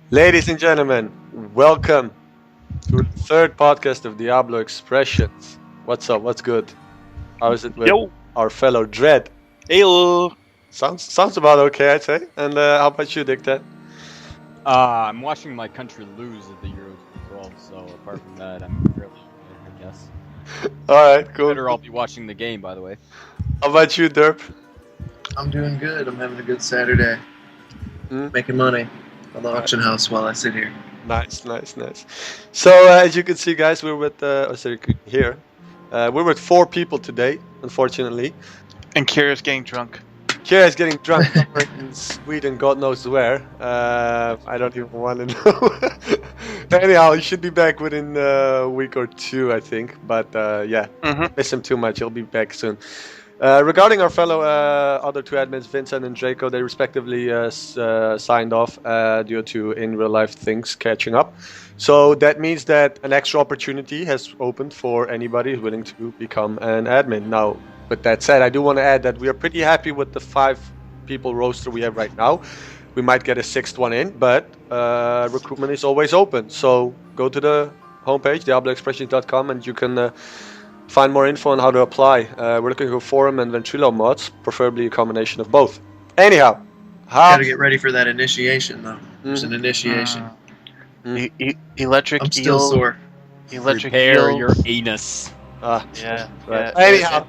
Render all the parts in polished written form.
Ladies and gentlemen, welcome to the third podcast of Diablo Expressions. What's up? What's good? How is it with Yo, our fellow Dread? hello. Sounds about okay, I'd say. And how about you, Diktat? I'm watching my country lose at the Euros as well, so apart from that, I'm fairly okay, I guess. All right, cool. Better all be watching the game, by the way. How about you, Derp? I'm doing good. I'm having a good Saturday. Hmm? Making money on the auction house while I sit here. Nice. So, as you can see, guys, we're with here. We're with 4 people today, unfortunately. And Kira's getting drunk. Kira is getting drunk somewhere in Sweden, God knows where. I don't even want to know. Anyhow, he should be back within a week or 2, I think. But yeah, miss him too much. He'll be back soon. Regarding our fellow other 2 admins, Vincent and Draco, they respectively signed off due to in real life things catching up. So that means that an extra opportunity has opened for anybody who's willing to become an admin. Now, with that said, I do want to add that we are pretty happy with the 5 people roster we have right now. We might get a 6th one in, but recruitment is always open. So go to the homepage, diabloexpressions.com, and you can find more info on how to apply. We're looking for forum and ventrilo mods, preferably a combination of both. Anyhow, Gotta get ready for that initiation, though. There's an initiation. Electric I'm still eel. sore. Electric Prepare eel. your anus. Yeah. Right. yeah. Anyhow,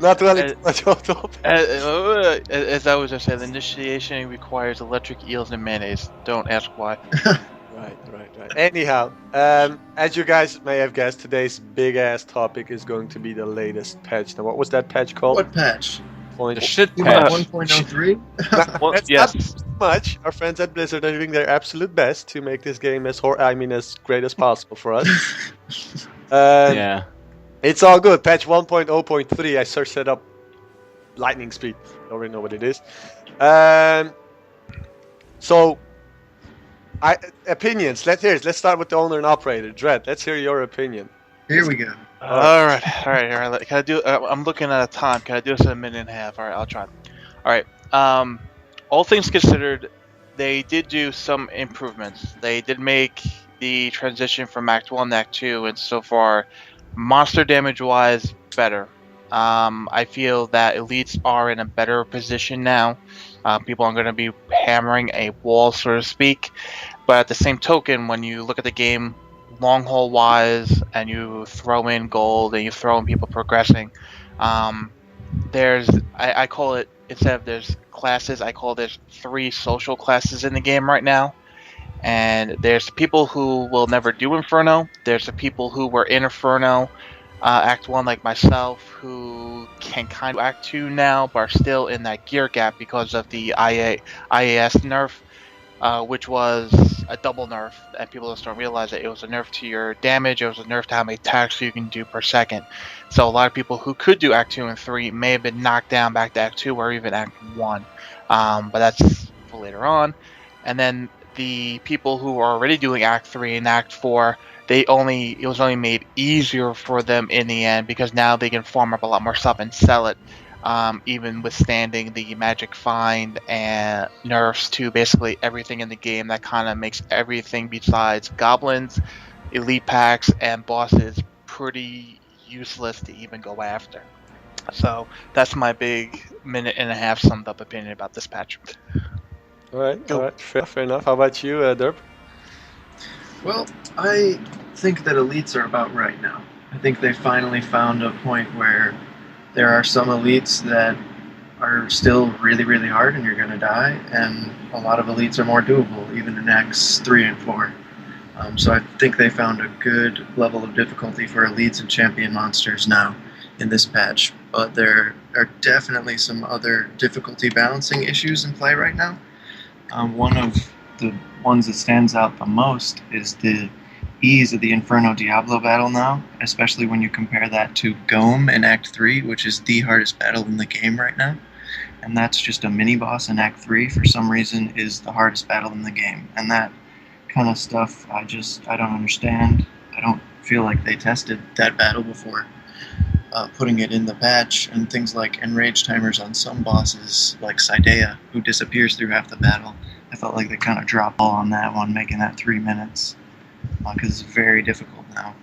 not dwelling too much on top. As I was just saying, the initiation requires electric eels and mayonnaise. Don't ask why. Right. Anyhow, as you guys may have guessed, today's big ass topic is going to be the latest patch. Now, what was that patch called? What patch? The shit You patch. want 1.03? Well, That's yes. not too much. Our friends at Blizzard are doing their absolute best to make this game as as great as possible for us. Yeah. It's all good. Patch 1.0.3. I searched it up. Lightning speed. I already know what it is. Opinions. Let's start with the owner and operator. Dread. Let's hear your opinion. Here we go. All right. Can I do? I'm looking at a time. Can I do this in a minute and a half? All right, I'll try. All right. All things considered, they did do some improvements. They did make the transition from Act 1 to Act 2, and so far, monster damage-wise, better. I feel that elites are in a better position now. People are going to be hammering a wall, so to speak. But at the same token, when you look at the game long haul wise and you throw in gold and you throw in people progressing, I call it, instead of there's classes, I call there's 3 social classes in the game right now. And there's people who will never do Inferno. There's the people who were in Inferno Act 1 like myself, who can kind of Act 2 now, but are still in that gear gap because of the IAS nerf, which was a double nerf, and people just don't realize that it was a nerf to your damage, it was a nerf to how many attacks you can do per second. So a lot of people who could do Act 2 and 3 may have been knocked down back to Act 2 or even Act 1, but that's for later on. And then the people who are already doing Act 3 and Act 4, it was only made easier for them in the end, because now they can farm up a lot more stuff and sell it, even withstanding the magic find and nerfs to basically everything in the game that kind of makes everything besides goblins, elite packs, and bosses pretty useless to even go after. So that's my big minute and a half summed up opinion about this patch. All right. Fair enough. How about you, Derp? Well, I think that elites are about right now. I think they finally found a point where there are some elites that are still really, really hard and you're going to die, and a lot of elites are more doable, even in Acts 3 and 4. So I think they found a good level of difficulty for elites and champion monsters now in this patch. But there are definitely some other difficulty balancing issues in play right now. One of the ones that stands out the most is the ease of the Inferno Diablo battle now, especially when you compare that to Gome in Act 3, which is the hardest battle in the game right now. And that's just a mini-boss in Act 3, for some reason, is the hardest battle in the game. And that kind of stuff, I don't understand. I don't feel like they tested that battle before. putting it in the patch, and things like enrage timers on some bosses, like Sidea, who disappears through half the battle. I felt like they kind of dropped ball on that one, making that 3 minutes, because it's very difficult now.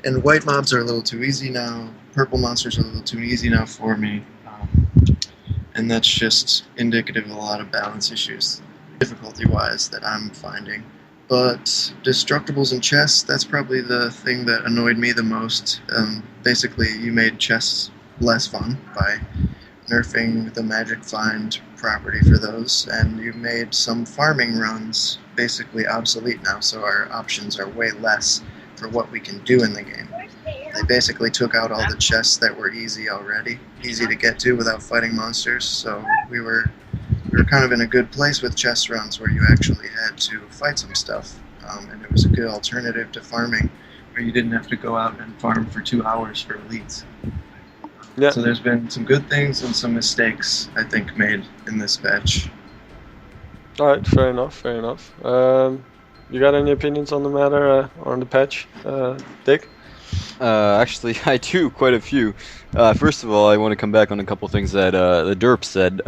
And white mobs are a little too easy now. Purple monsters are a little too easy now for me. And that's just indicative of a lot of balance issues, difficulty-wise, that I'm finding. But Destructibles and chests, that's probably the thing that annoyed me the most. Basically, you made chests less fun by nerfing the magic find property for those, and you made some farming runs basically obsolete now, so our options are way less for what we can do in the game. They basically took out all the chests that were easy already, easy to get to without fighting monsters, so we were kind of in a good place with chest runs where you actually had to fight some stuff, and it was a good alternative to farming where you didn't have to go out and farm for 2 hours for elites. Yeah. So there's been some good things and some mistakes, I think, made in this patch. Alright, fair enough, fair enough. You got any opinions on the matter, or on the patch, Dick? Actually, I do, quite a few. First of all, I want to come back on a couple things that the Derp said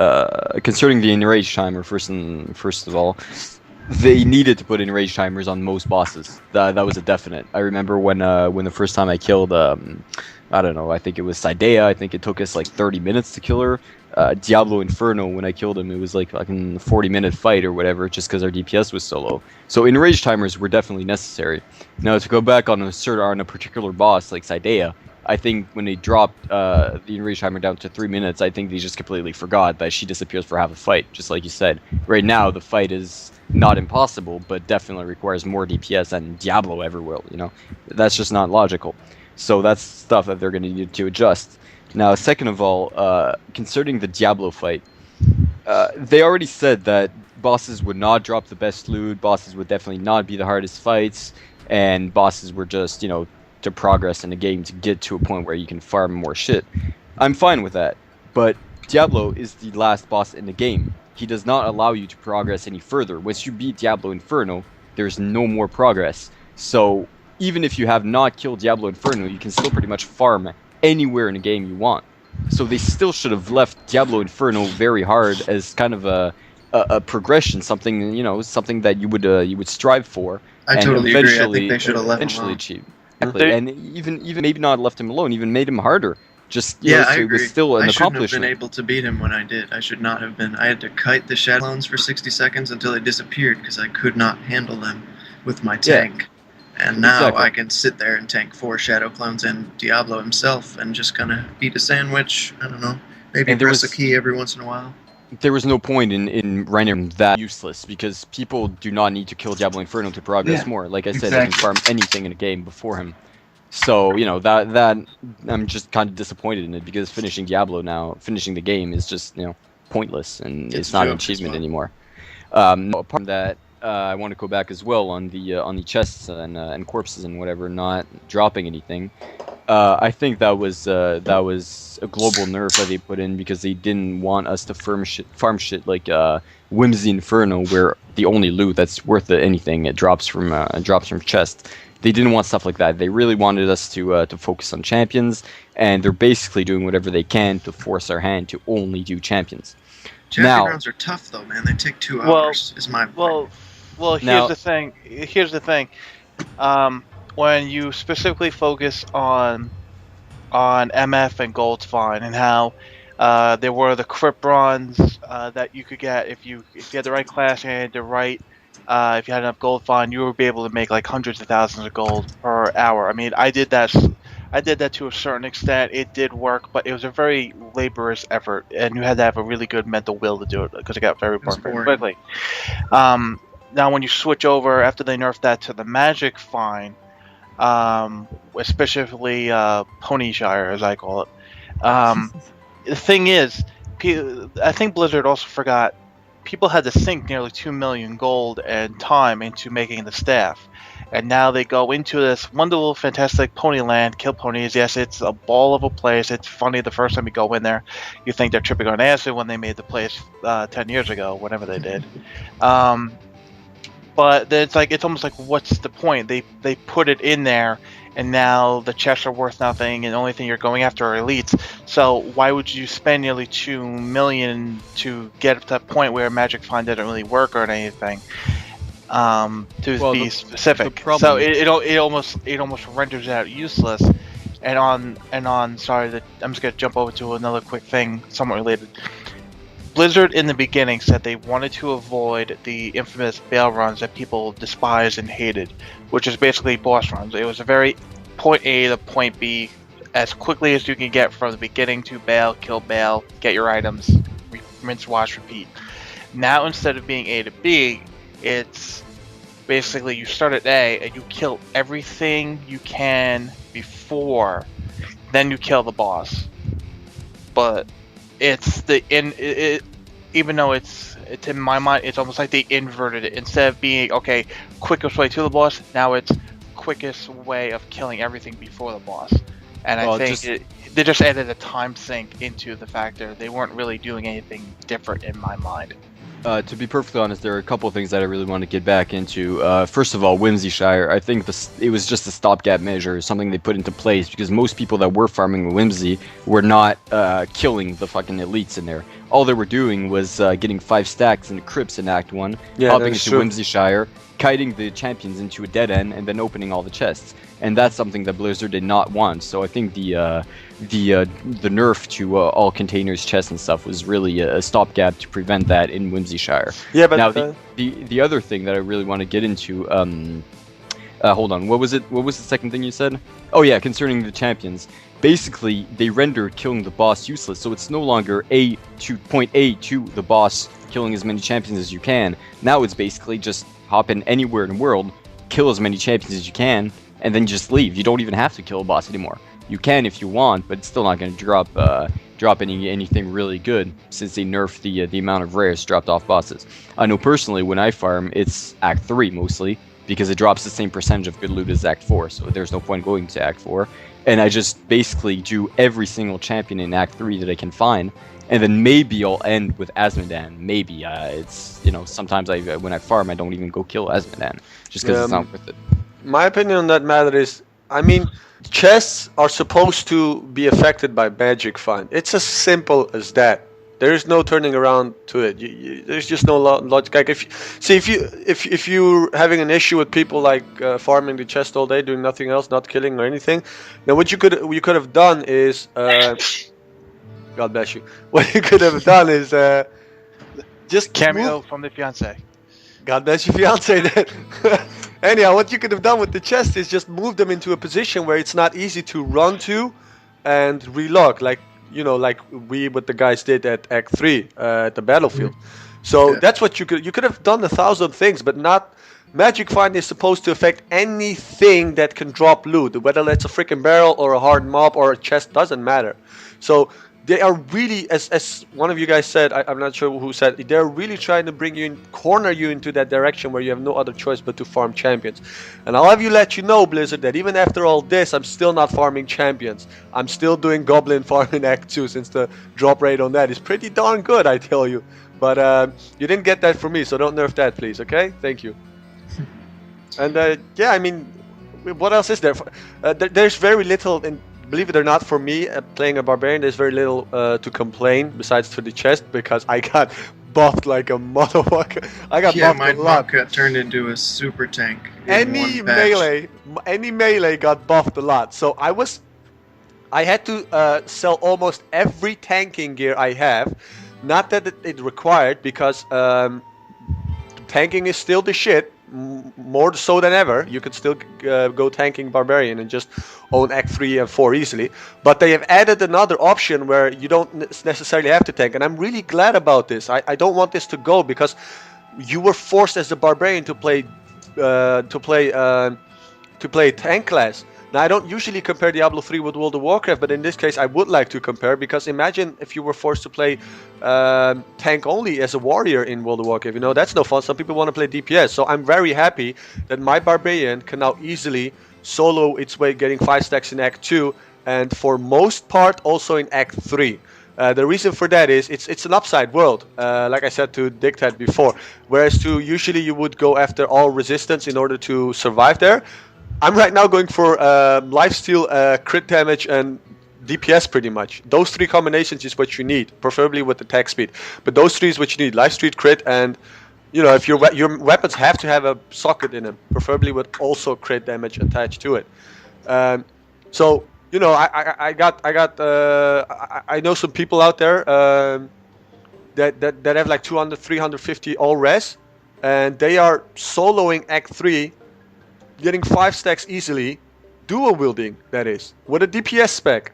concerning the enrage timer. First of all, they needed to put enrage timers on most bosses. That was a definite. I remember when the first time I killed, I don't know, I think it was Sidea. I think it took us like 30 minutes to kill her. Diablo Inferno, when I killed him, it was like fucking 40-minute fight or whatever, just because our DPS was so low. So enrage timers were definitely necessary. Now, to go back on a particular boss like Sidea, I think when they dropped the enrage timer down to 3 minutes, I think they just completely forgot that she disappears for half a fight, just like you said. Right now, the fight is not impossible, but definitely requires more DPS than Diablo ever will, you know? That's just not logical. So that's stuff that they're going to need to adjust. Now, second of all, concerning the Diablo fight, they already said that bosses would not drop the best loot, bosses would definitely not be the hardest fights, and bosses were just, you know, to progress in the game to get to a point where you can farm more shit. I'm fine with that, but Diablo is the last boss in the game. He does not allow you to progress any further. Once you beat Diablo Inferno, there's no more progress. So, even if you have not killed Diablo Inferno, you can still pretty much farm anywhere in the game you want. So they still should have left Diablo Inferno very hard as kind of a progression, something, you know, something that you would strive for. I totally agree. I think they should have left him alone. Achieve. Exactly. And even maybe not left him alone, even made him harder. Just, you know, so I agree. It was still an accomplishment. I shouldn't have been able to beat him when I did. I should not have been. I had to kite the shadow clones for 60 seconds until they disappeared because I could not handle them with my tank. And now Exactly. I can sit there and tank 4 shadow clones and Diablo himself and just kind of eat a sandwich. I don't know. Maybe press a key every once in a while. There was no point in rendering that useless because people do not need to kill Diablo Inferno to progress more. Like I said, they can farm anything in a game before him. So, you know, that I'm just kind of disappointed in it because finishing the game is just, you know, pointless and it's not an achievement anymore. Apart from that, I want to go back as well on the chests and corpses and whatever not dropping anything. I think that was a global nerf that they put in because they didn't want us to farm shit like Whimsy Inferno, where the only loot that's worth anything it drops from chest. They didn't want stuff like that. They really wanted us to focus on champions, and they're basically doing whatever they can to force our hand to only do champions. Champion rounds are tough though, man. They take 2 hours. Is my point. Well, here's the thing. Here's the thing. When you specifically focus on MF and Gold's Fine and how there were the crypt runs that you could get if you had the right class and the right if you had enough gold fine, you would be able to make like hundreds of thousands of gold per hour. I mean, I did that to a certain extent. It did work, but it was a very laborious effort, and you had to have a really good mental will to do it because it got very boring very quickly. Now, when you switch over after they nerfed that to the magic fine, especially Ponyshire, as I call it, the thing is, I think Blizzard also forgot. People had to sink nearly 2 million gold and time into making the staff. And now they go into this wonderful, fantastic Ponyland, kill ponies. Yes, it's a ball of a place. It's funny the first time you go in there. You think they're tripping on acid when they made the place 10 years ago, whatever they did. But But it's like it's almost like what's the point? They put it in there, and now the chests are worth nothing, and the only thing you're going after are elites. So why would you spend nearly 2 million to get to that point where Magic Find doesn't really work or anything? Be specific. So it almost renders it out useless. And on sorry, I'm just gonna jump over to another quick thing, somewhat related. Blizzard in the beginning said they wanted to avoid the infamous bail runs that people despised and hated, which is basically boss runs. It was a very point A to point B as quickly as you can get from the beginning to bail, kill bail, get your items, rinse, wash, repeat. Now instead of being A to B, it's basically you start at A and you kill everything you can before, then you kill the boss. But it's even though it's in my mind, it's almost like they inverted it. Instead of being okay, quickest way to the boss, now it's quickest way of killing everything before the boss. And I think they just added a time sink into the factor. They weren't really doing anything different in my mind. To be perfectly honest, there are a couple of things that I really want to get back into. First of all, Whimsyshire. I think it was just a stopgap measure, something they put into place because most people that were farming Whimsy were not killing the fucking elites in there. All they were doing was getting 5 stacks into crypts in Act 1, hopping into Whimsyshire, kiting the champions into a dead end, and then opening all the chests. And that's something that Blizzard did not want. So I think the nerf to all containers, chests, and stuff was really a stopgap to prevent that in Whimsyshire. Yeah, but now the other thing that I really want to get into, hold on, what was it? What was the second thing you said? Oh yeah, concerning the champions. Basically, they render killing the boss useless, so it's no longer point A to the boss, killing as many champions as you can. Now it's basically just hop in anywhere in the world, kill as many champions as you can, and then just leave. You don't even have to kill a boss anymore. You can if you want, but it's still not going to drop anything really good since they nerfed the amount of rares dropped off bosses. I know personally when I farm, it's Act 3 mostly because it drops the same percentage of good loot as Act 4, so there's no point going to Act 4. And I just basically do every single champion in Act 3 that I can find, and then maybe I'll end with Azmodan. Maybe it's sometimes when I farm I don't even go kill Azmodan just because it's not worth it. My opinion on that matter is, I mean, chests are supposed to be affected by magic find. It's as simple as that. There is no turning around to it. There's just no logic. Like if you're having an issue with people like farming the chest all day, doing nothing else, not killing or anything, then what you could have done is, God bless you. What you could have done is just cameo from the fiance. God bless your fiance then. Anyhow, what you could have done with the chest is just move them into a position where it's not easy to run to and relog, like what the guys did at Act 3 at the battlefield. So that's what you could have done 1,000 things, but not. Magic Find is supposed to affect anything that can drop loot, whether that's a freaking barrel or a hard mob or a chest, doesn't matter. So they are really, as one of you guys said, I'm not sure who said, they're really trying to corner you into that direction where you have no other choice but to farm champions. And I'll have you let you know, Blizzard, that even after all this, I'm still not farming champions. I'm still doing goblin farm in Act 2, since the drop rate on that is pretty darn good, I tell you. But you didn't get that from me, so don't nerf that, please, okay? Thank you. And yeah, I mean, what else is there? There's very little in. Believe it or not, for me, playing a barbarian, there's very little to complain besides for the chest, because I got buffed like a motherfucker. I got buffed a lot. My got turned into a super tank. Any melee got buffed a lot. So I had to sell almost every tanking gear I have. Not that it required, because tanking is still the shit. More so than ever. You could still go tanking barbarian and just own Act 3 and 4 easily, but they have added another option where you don't necessarily have to tank, and I'm really glad about this. I don't want this to go, because you were forced as a barbarian to play tank class. Now, I don't usually compare Diablo 3 with World of Warcraft, but in this case I would like to compare, because imagine if you were forced to play tank only as a warrior in World of Warcraft. That's no fun. Some people want to play DPS, so I'm very happy that my barbarian can now easily solo its way, getting 5 stacks in Act 2, and for most part also in Act 3. The reason for that is it's an upside world, like I said to Diktat before. Whereas usually you would go after all resistance in order to survive there. I'm right now going for lifesteal, crit damage, and DPS pretty much. Those three combinations is what you need, preferably with attack speed. But those three is what you need: lifesteal, crit, and if your weapons have to have a socket in them, preferably with also crit damage attached to it. So I know some people out there that have like 200, 350 all res, and they are soloing Act 3, getting 5 stacks easily, dual wielding that is, with a DPS spec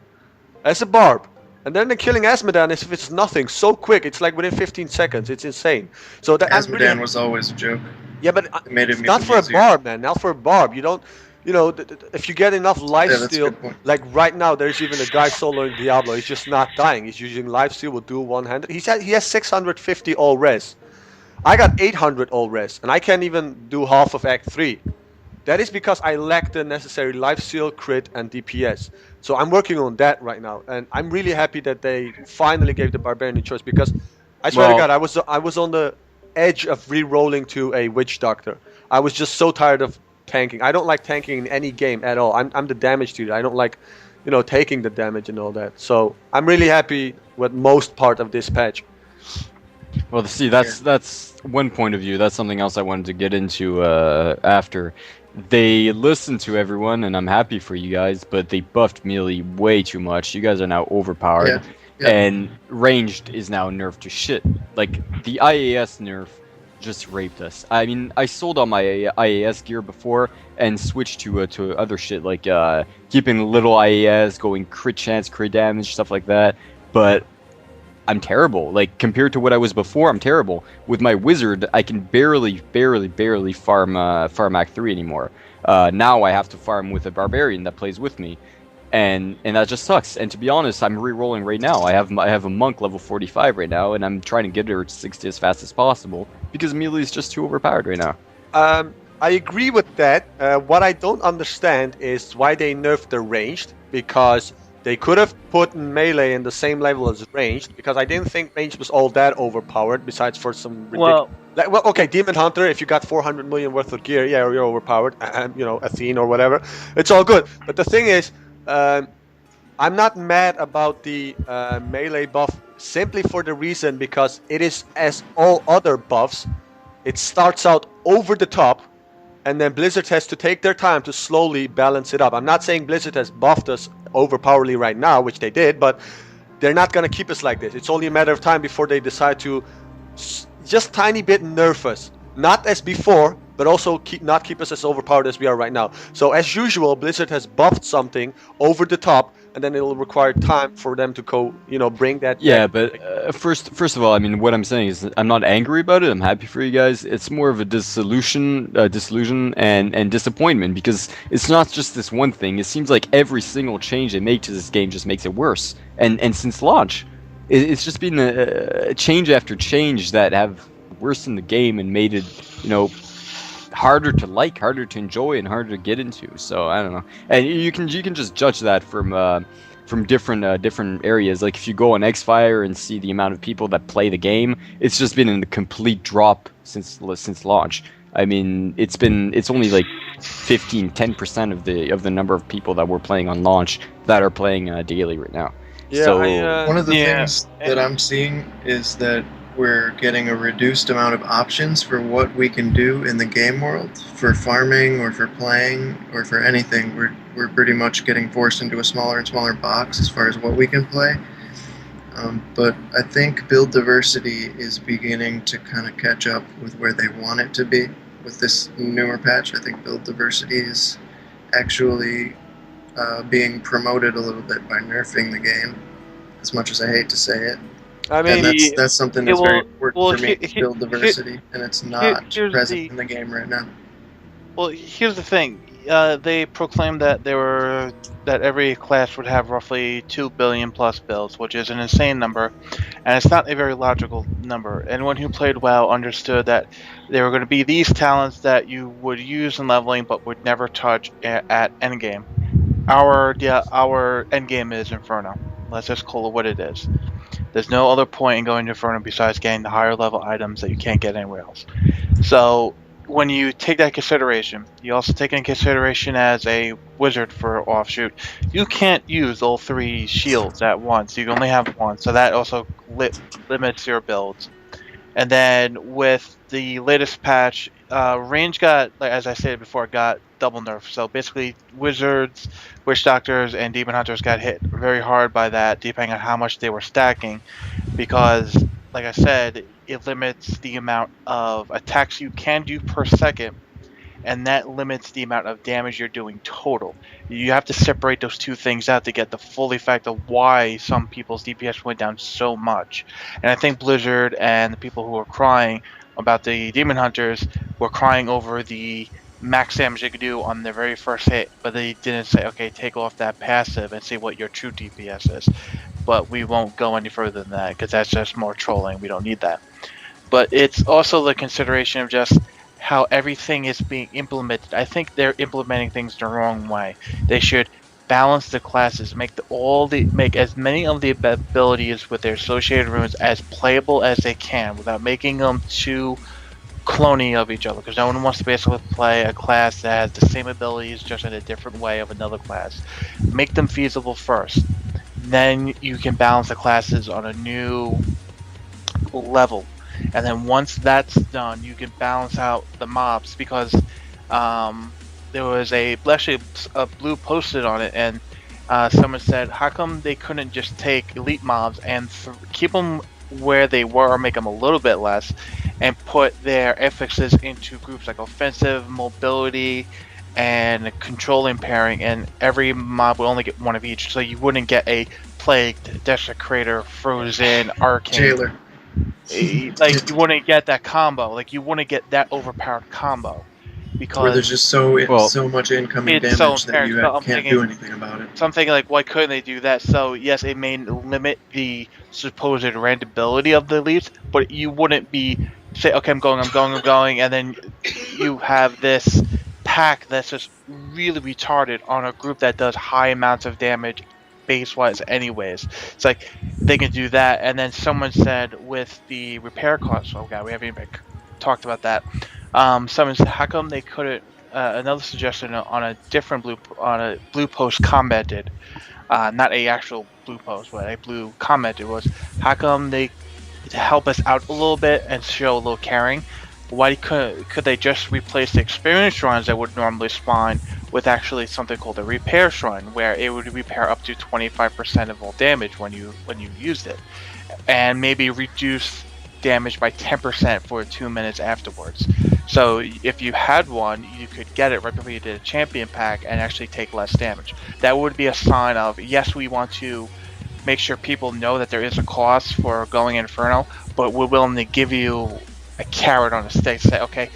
as a barb. And then they're killing Asmodan as if it's nothing, so quick. It's like within 15 seconds. It's insane. So that Asmodan was always a joke. Yeah, but It made it not for easier. a barb, man. Not for a barb. You don't, if you get enough lifesteal, like right now, there's even a guy soloing Diablo. He's just not dying. He's using lifesteal with dual one-handed. He has 650 all res. I got 800 all res, and I can't even do half of Act 3. That is because I lack the necessary lifesteal, crit, and DPS. So I'm working on that right now, and I'm really happy that they finally gave the Barbarian a choice, because I swear to God, I was on the edge of re-rolling to a Witch Doctor. I was just so tired of tanking. I don't like tanking in any game at all. I'm the damage dude. I don't like, taking the damage and all that. So I'm really happy with most part of this patch. Well, see, that's one point of view. That's something else I wanted to get into after. They listened to everyone, and I'm happy for you guys, but they buffed melee way too much. You guys are now overpowered, and ranged is now nerfed to shit. Like, the IAS nerf just raped us. I mean, I sold all my IAS gear before and switched to other shit, like keeping little IAS, going crit chance, crit damage, stuff like that, but I'm terrible. Like, compared to what I was before, I'm terrible. With my wizard, I can barely farm Act 3 anymore. Now I have to farm with a barbarian that plays with me, and that just sucks. And to be honest, I'm re-rolling right now. I have a monk level 45 right now, and I'm trying to get her to 60 as fast as possible because melee is just too overpowered right now. I agree with that. What I don't understand is why they nerfed the ranged, because they could have put melee in the same level as ranged, because I didn't think ranged was all that overpowered, besides for some ridiculous... okay, Demon Hunter, if you got 400 million worth of gear, yeah, you're overpowered, and, Athene or whatever, it's all good. But the thing is, I'm not mad about the melee buff, simply for the reason because it is, as all other buffs, it starts out over the top, and then Blizzard has to take their time to slowly balance it up. I'm not saying Blizzard has buffed us overpoweredly right now, which they did, but they're not going to keep us like this. It's only a matter of time before they decide to just tiny bit nerf us. Not as before, but also not keep us as overpowered as we are right now. So as usual, Blizzard has buffed something over the top, and then it'll require time for them to bring that back. But first of all, I mean, what I'm saying is I'm not angry about it. I'm happy for you guys. It's more of a disillusion and disappointment, because it's not just this one thing. It seems like every single change they make to this game just makes it worse. And since launch, it's just been a change after change that have worsened the game and made it, harder to like, harder to enjoy, and harder to get into. So I don't know, and you can just judge that from different areas. Like, if you go on Xfire and see the amount of people that play the game, it's just been in a complete drop since launch. I mean, it's only like 10% of the number of people that were playing on launch that are playing daily right now. Yeah, so one of the things that I'm seeing is that we're getting a reduced amount of options for what we can do in the game world, for farming or for playing or for anything. We're pretty much getting forced into a smaller and smaller box as far as what we can play. But I think build diversity is beginning to kind of catch up with where they want it to be with this newer patch. I think build diversity is actually being promoted a little bit by nerfing the game, as much as I hate to say it. I mean, that's something that's very important for me, build diversity, and it's not present in the game right now. Well, here's the thing. They proclaimed that that every class would have roughly 2 billion plus builds, which is an insane number, and it's not a very logical number. Anyone who played WoW understood that there were going to be these talents that you would use in leveling but would never touch at endgame. Our endgame is Inferno. Let's just call it what it is. There's no other point in going to Inferno besides getting the higher level items that you can't get anywhere else. So when you take that consideration, you also take in consideration as a wizard for offshoot, you can't use all 3 shields at once. You can only have one, so that also limits your builds. And then with the latest patch, range got, like, as I said before, got double nerf. So basically, wizards, witch doctors, and demon hunters got hit very hard by that, depending on how much they were stacking, because, like I said, it limits the amount of attacks you can do per second, and that limits the amount of damage you're doing total. You have to separate those two things out to get the full effect of why some people's DPS went down so much. And I think Blizzard and the people who were crying about the Demon Hunters were crying over the max damage they could do on their very first hit, but they didn't say, okay, take off that passive and see what your true DPS is. But we won't go any further than that, because that's just more trolling. We don't need that. But it's also the consideration of just how everything is being implemented. I think they're implementing things the wrong way. They should balance the classes, make as many of the abilities with their associated runes as playable as they can, without making them too cloney of each other. Because no one wants to basically play a class that has the same abilities just in a different way of another class. Make them feasible first. Then you can balance the classes on a new level. And then once that's done, you can balance out the mobs, because there was actually a blue posted on it, and someone said, how come they couldn't just take elite mobs and keep them where they were, or make them a little bit less, and put their affixes into groups like offensive, mobility, and controlling pairing, and every mob will only get one of each, so you wouldn't get a plagued, desecrator, frozen, arcane. Jailer. Like, you wouldn't get that combo. Like, you wouldn't get that overpowered combo, because where there's just so much incoming damage that you can't do anything about it. So I'm thinking, like, why couldn't they do that? So yes, it may limit the supposed randomability of the elites, but you wouldn't be say, okay, I'm going, and then you have this pack that's just really retarded on a group that does high amounts of damage base-wise anyways. It's like, they can do that. And then someone said with the repair costs, oh god, we haven't even talked about that. Someone said, how come they couldn't, another suggestion on a different blue post commented, not a actual blue post, but a blue commented, was, how come they, to help us out a little bit and show a little caring, why could they just replace the experience shrines that would normally spawn with actually something called a repair shrine, where it would repair up to 25% of all damage when you used it, and maybe reduce damage by 10% for 2 minutes afterwards. So if you had one, you could get it right before you did a champion pack and actually take less damage. That would be a sign of, yes, we want to make sure people know that there is a cost for going Inferno, but we're willing to give you a carrot on a stick, say, okay,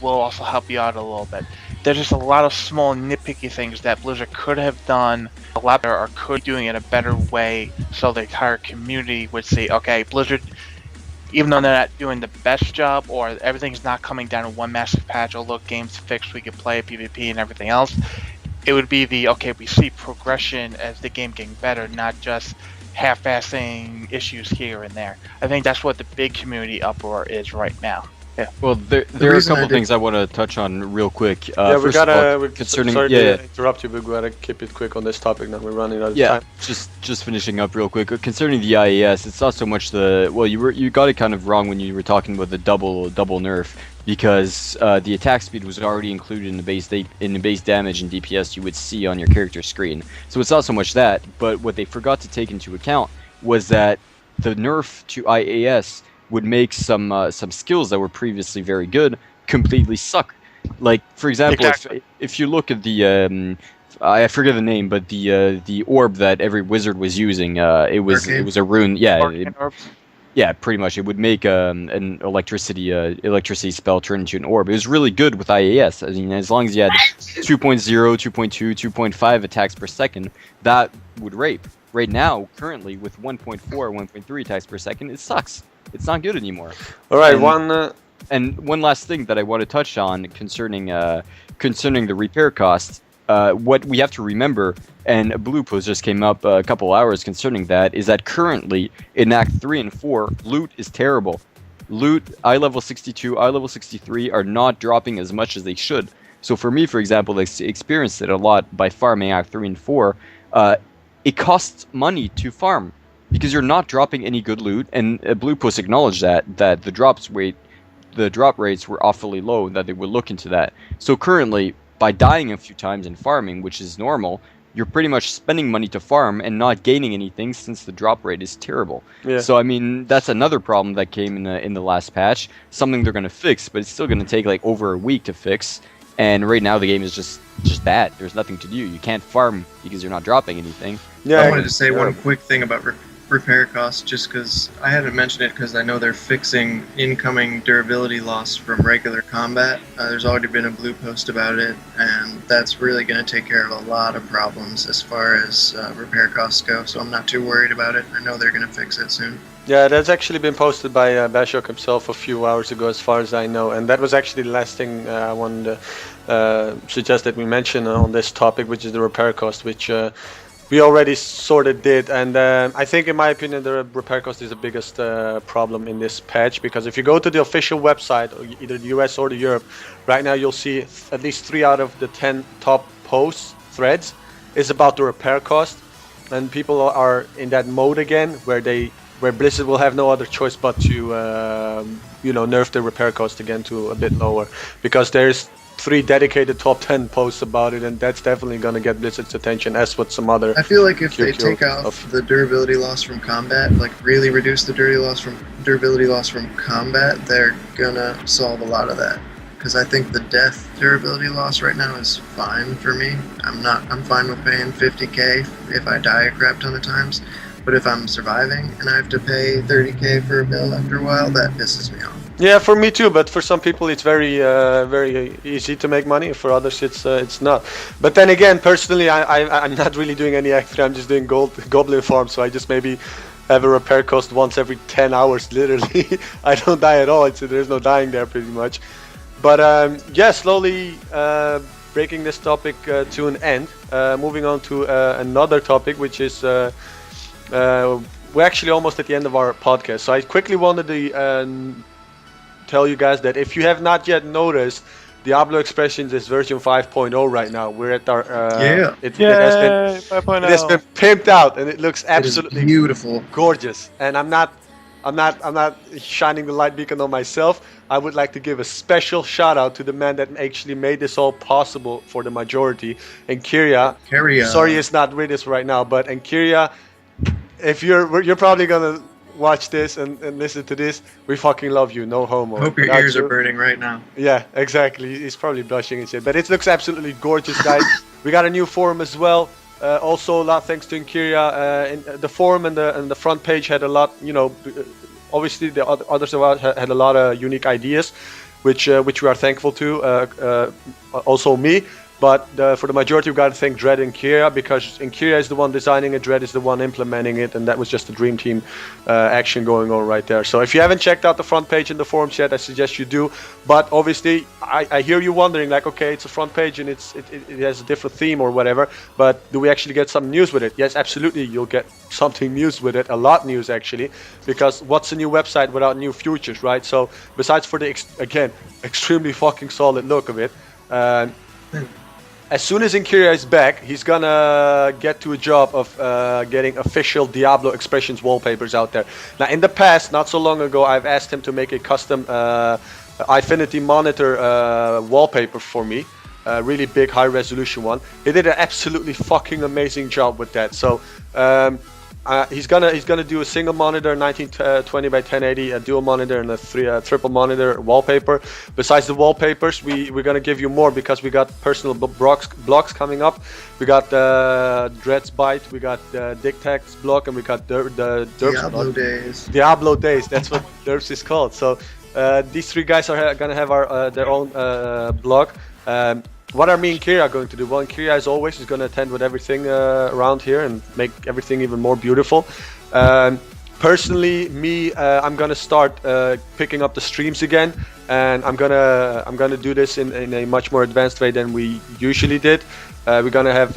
we'll also help you out a little bit. There's just a lot of small nitpicky things that Blizzard could have done a lot better, or could be doing it a better way, so the entire community would say, okay, Blizzard, even though they're not doing the best job, or everything's not coming down to one massive patch, oh look, game's fixed, we can play PvP and everything else, it would be the, okay, we see progression as the game getting better, not just half-assing issues here and there. I think that's what the big community uproar is right now. Yeah. Well, there are a couple things I want to touch on real quick. Yeah, we gotta. Concerning, sorry to interrupt you, but we gotta keep it quick on this topic. Now we're running out of time. just finishing up real quick. Concerning the IAS, it's not so much the, well, you got it kind of wrong when you were talking about the double nerf, because the attack speed was already included in the base damage and DPS you would see on your character screen. So it's not so much that, but what they forgot to take into account was that the nerf to IAS would make some skills that were previously very good completely suck. Like, for example, exactly. if you look at the I forget the name, but the orb that every wizard was using, it was a rune. Yeah, pretty much. It would make an electricity spell turn into an orb. It was really good with IAS. I mean, as long as you had 2.0, 2.2, 2.5 attacks per second, that would rape. Right now, currently, with 1.4, 1.3 attacks per second, it sucks. It's not good anymore. All right, and one last thing that I want to touch on concerning the repair costs. what we have to remember, and a blue post just came up a couple hours concerning that, is that currently in Act 3 and 4, loot is terrible. Loot, eye level 62, eye level 63 are not dropping as much as they should. So for me, for example, I experienced it a lot by farming Act 3 and 4. It costs money to farm because you're not dropping any good loot, and Blue Post acknowledged that the drop rates were awfully low, and that they would look into that. So currently, by dying a few times in farming, which is normal, you're pretty much spending money to farm and not gaining anything since the drop rate is terrible. Yeah. So I mean, that's another problem that came in the last patch. Something they're going to fix, but it's still going to take like over a week to fix. And right now the game is just bad. There's nothing to do. You can't farm because you're not dropping anything. Yeah, I wanted to say one quick thing about repair costs, just because I haven't mentioned it because I know they're fixing incoming durability loss from regular combat. There's already been a blue post about it, and that's really going to take care of a lot of problems as far as repair costs go, so I'm not too worried about it. I know they're going to fix it soon. Yeah, that's actually been posted by Bashok himself a few hours ago, as far as I know, and that was actually the last thing I wanted to suggest that we mention on this topic, which is the repair cost, which we already sort of did. And I think, in my opinion, the repair cost is the biggest problem in this patch, because if you go to the official website, either the US or the Europe, right now you'll see at least 3 out of the 10 top posts, threads, is about the repair cost, and people are in that mode again where Blizzard will have no other choice but to nerf the repair cost again to a bit lower, because there's 3 dedicated top 10 posts about it, and that's definitely going to get Blizzard's attention, as with some other. I feel like if they take off the durability loss from combat, like really reduce the durability loss from combat, they're gonna solve a lot of that. Because I think the death durability loss right now is fine for me. I'm fine with paying 50k if I die a crap ton of times. But if I'm surviving and I have to pay 30k for a bill after a while, that pisses me off. Yeah, for me too. But for some people, it's very easy to make money. For others, it's not. But then again, personally, I'm not really doing any Act 3. I'm just doing goblin farm. So I just maybe have a repair cost once every 10 hours, literally. I don't die at all. There's no dying there, pretty much. But yeah, slowly breaking this topic to an end. Moving on to another topic, which is. We're actually almost at the end of our podcast, so I quickly wanted to tell you guys that if you have not yet noticed, Diablo Expressions is version 5.0 right now. We're at our it has been pimped out, and it looks absolutely beautiful, gorgeous. And I'm not shining the light beacon on myself. I would like to give a special shout out to the man that actually made this all possible for the majority, and Kyria. Sorry, it's not with us right now, but Kyria. If you're probably gonna watch this and listen to this, we fucking love you, no homo. I hope your ears are burning right now. Yeah, exactly. He's probably blushing and shit, but it looks absolutely gorgeous, guys. We got a new forum as well. Also, a lot thanks to Kyria. In the forum and the front page had a lot. Obviously the others had a lot of unique ideas, which we are thankful to. Also me. But for the majority, we've got to thank Dred and Kyria, because Kyria is the one designing it, Dred is the one implementing it, and that was just a dream team action going on right there. So if you haven't checked out the front page in the forums yet, I suggest you do. But obviously, I hear you wondering, like, okay, it's a front page and it has a different theme or whatever, but do we actually get some news with it? Yes, absolutely, you'll get something news with it, a lot news actually, because what's a new website without new features, right? So besides for the, again, extremely fucking solid look of it, as soon as Kyria is back, he's gonna get to a job of getting official Diablo Expressions wallpapers out there. Now, in the past, not so long ago, I've asked him to make a custom Infinity Monitor wallpaper for me. A really big, high-resolution one. He did an absolutely fucking amazing job with that. So he's gonna do a single monitor 1920 by 1080, a dual monitor, and a triple monitor wallpaper. Besides the wallpapers, we're gonna give you more, because we got personal blocks coming up. We got Dredscythe, we got Diktat's block, and we got the Diablo Days. Diablo Days. That's what Derps is called. So these 3 guys are gonna have their own block. What are me and Kyria going to do? Well, Kyria, as always, is going to attend with everything around here and make everything even more beautiful. personally, I'm gonna start picking up the streams again, and I'm gonna do this in a much more advanced way than we usually did. We're gonna have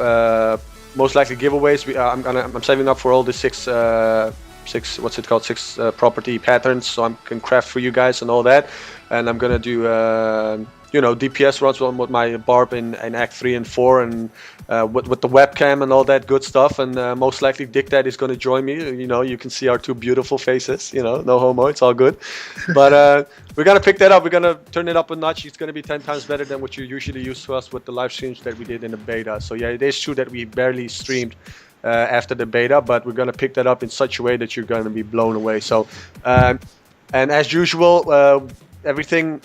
most likely giveaways. I'm saving up for all the six property patterns, so I can craft for you guys and all that. And I'm gonna do DPS runs with my Barb in Act 3 and 4, and with the webcam and all that good stuff. And most likely Diktat is gonna join me. You can see our two beautiful faces. No homo, it's all good. But we're gonna pick that up. We're gonna turn it up a notch. It's gonna be 10 times better than what you usually used to us with the live streams that we did in the beta. So yeah, it is true that we barely streamed after the beta, but we're gonna pick that up in such a way that you're gonna be blown away. So, and as usual, everything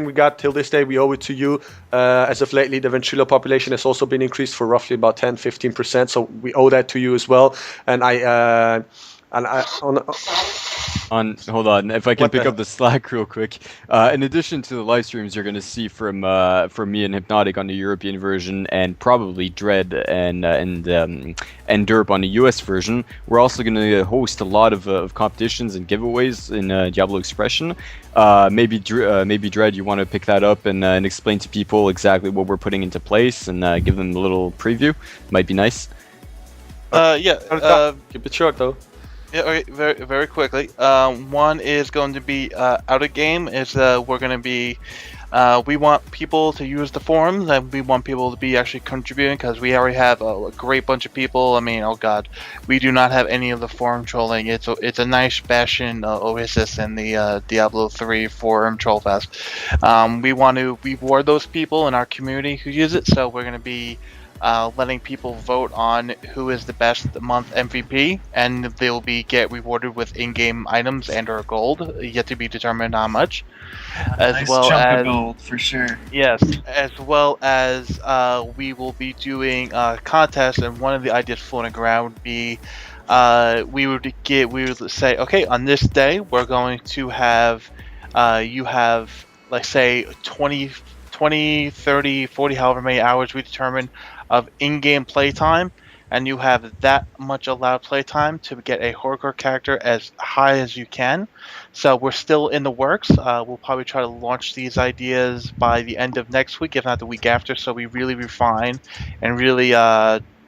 we got till this day, we owe it to you. As of lately, the ventrilo population has also been increased for roughly about 10-15%, so we owe that to you as well. And hold on, if I can pick up the Slack real quick. In addition to the live streams you're going to see from me and Hypnotic on the European version, and probably Dread and Derp on the US version, we're also going to host a lot of competitions and giveaways in Diablo Expression. Maybe Dread, you want to pick that up and explain to people exactly what we're putting into place and give them a little preview. Might be nice. Keep it short though. Yeah, okay, very, very quickly. One is going to be out of game. We're going to be. We want people to use the forums, and we want people to be actually contributing, because we already have a great bunch of people. I mean, oh god, we do not have any of the forum trolling. It's a nice Bastion oasis in the Diablo 3 forum troll fest. We want to reward those people in our community who use it, so we're going to be letting people vote on who is the best month MVP, and they'll get rewarded with in-game items and/or gold, yet to be determined how much. Nice chunk of gold for sure. Yes, as well as we will be doing contests, and one of the ideas floating around would be we would say, okay, on this day we're going to have you have, let's say, 20, 30, 40, however many hours we determine of in-game playtime, and you have that much allowed playtime to get a hardcore character as high as you can. So we're still in the works. We'll probably try to launch these ideas by the end of next week, if not the week after, so we really refine and really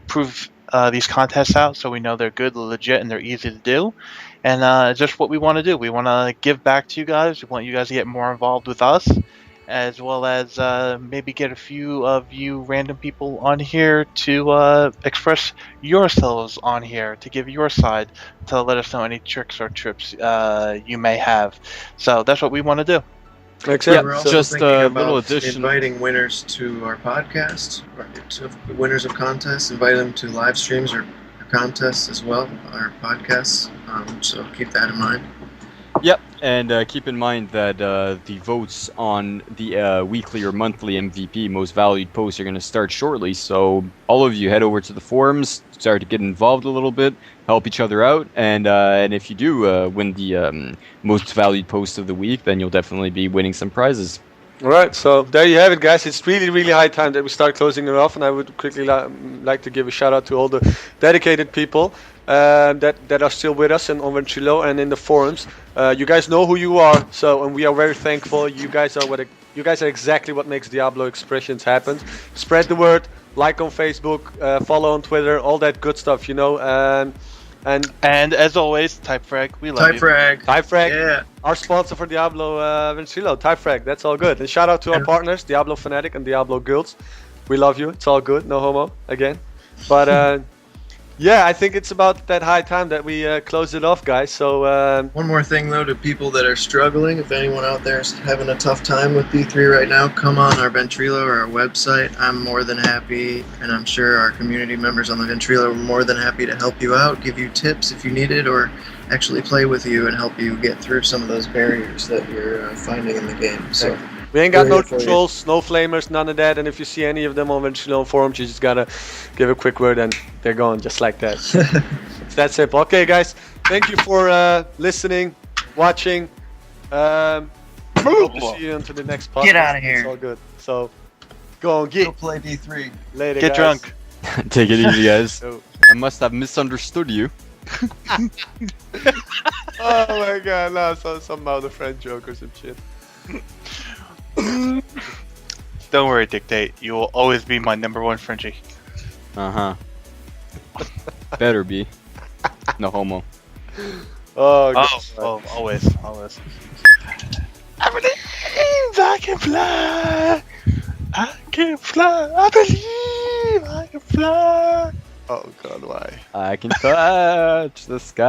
prove these contests out, so we know they're good, legit, and they're easy to do. And just what we want to do. We want to give back to you guys. We want you guys to get more involved with us, as well as maybe get a few of you random people on here to express yourselves on here, to give your side, to let us know any tricks or trips you may have. So that's what we want to do. Exactly. We're also just thinking a about little addition. inviting winners to our podcast, or to winners of contests, invite them to live streams or contests as well, our podcasts. So keep that in mind. Yep, and keep in mind that the votes on the weekly or monthly MVP most valued posts are going to start shortly, so all of you head over to the forums, start to get involved a little bit, help each other out, and if you do win the most valued post of the week, then you'll definitely be winning some prizes. Alright, so there you have it, guys. It's really, really high time that we start closing it off, and I would quickly like to give a shout out to all the dedicated people that are still with us on Ventrilo and in the forums. You guys know who you are, and we are very thankful. You guys are exactly what makes Diablo Expressions happen. Spread the word, like on Facebook, follow on Twitter, all that good stuff, And as always, Typefrag, we love you. Typefrag, yeah. Our sponsor for Diablo Ventrilo, Typefrag, that's all good. And shout out to our partners, Diablo Fanatic and Diablo Guilds. We love you, it's all good, no homo, again. But yeah, I think it's about that high time that we close it off, guys. So One more thing, though, to people that are struggling, if anyone out there is having a tough time with D3 right now, come on our Ventrilo or our website. I'm more than happy, and I'm sure our community members on the Ventrilo are more than happy to help you out, give you tips if you need it, or actually play with you and help you get through some of those barriers that you're finding in the game. So. we ain't got no controls, no flamers, none of that. And if you see any of them on Ventrilo forums, you just gotta give a quick word and they're gone just like that. It's that simple. Okay, guys, thank you for listening, watching. Hope to see you until the next podcast. Get out of here. It's all good. So go on, Go play D3. later, Get guys. drunk. Take it easy, guys. So- I must have misunderstood you. Oh my god, no, somehow the friend joke or some shit. Don't worry, Diktat. You will always be my number one Frenchie. Uh-huh. Better be. No homo. Oh, God. Always. I believe I can fly. I can fly. I believe I can fly. Oh god, why? I can touch the sky.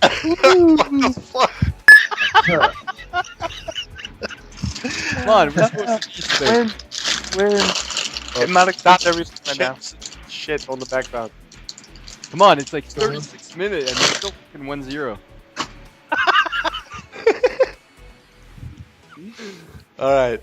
What the fuck? Come on, we're supposed to just say- Win. Oh, I'm not stop excited everything right now. shit on the background. Come on, it's like 36 minutes and we're still fucking 1-0. Alright.